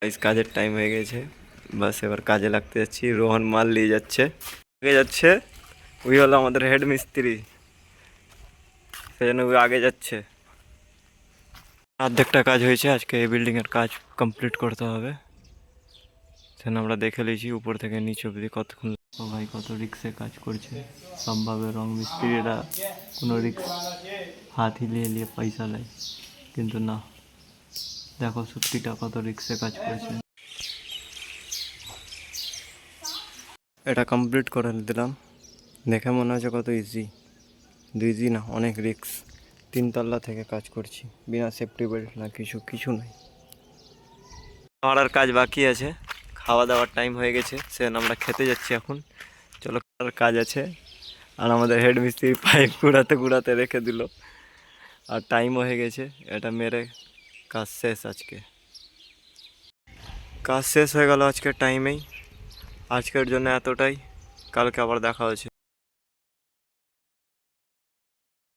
इस কাজের টাইম হয়ে গেছে, বাস এবার কাজে লাগতে যাচ্ছি। রোহন মাল নিয়ে যাচ্ছে, আগে যাচ্ছে। ওই হলো আমাদের হেড মিস্ত্রি, সেজন্য ওই আগে যাচ্ছে। অর্ধেকটা কাজ হয়েছে, আজকে এই বিল্ডিংয়ের কাজ কমপ্লিট করতে হবে। সেজন্য আমরা দেখে নিয়েছি উপর থেকে নিচে অবধি কতক্ষণ। সবাই কত রিক্সে কাজ করছে, সবভাবে রং মিস্ত্রিরা কোনো রিক্স হাত হিলিয়ে হিলিয়ে পয়সা নেয়, কিন্তু না, দেখো সত্যিটা কত রিক্সে কাজ করছে। এটা কমপ্লিট করে দিলাম, দেখে মনে হচ্ছে কত ইজি। ইজি না, অনেক রিক্স। 3 তলা থেকে কাজ করছি, বিনা সেফটি বেল্ট না কিছু কিছু নাই। আমার আর কাজ বাকি আছে, খাওয়া দাওয়ার টাইম হয়ে গেছে, সেজন্য আমরা খেতে যাচ্ছি এখন। চলো, আর কাজ আছে। আর আমাদের হেড মিস্ত্রি পাইপ কুড়াতে কুড়াতে রেখে দিল, আর টাইমও হয়ে গেছে। এটা মেরে কাজ শেষ আজকে, কাজ শেষ হয়ে গেল আজকের টাইমেই। আজকের জন্য এতটাই, কালকে আবার দেখা হচ্ছে।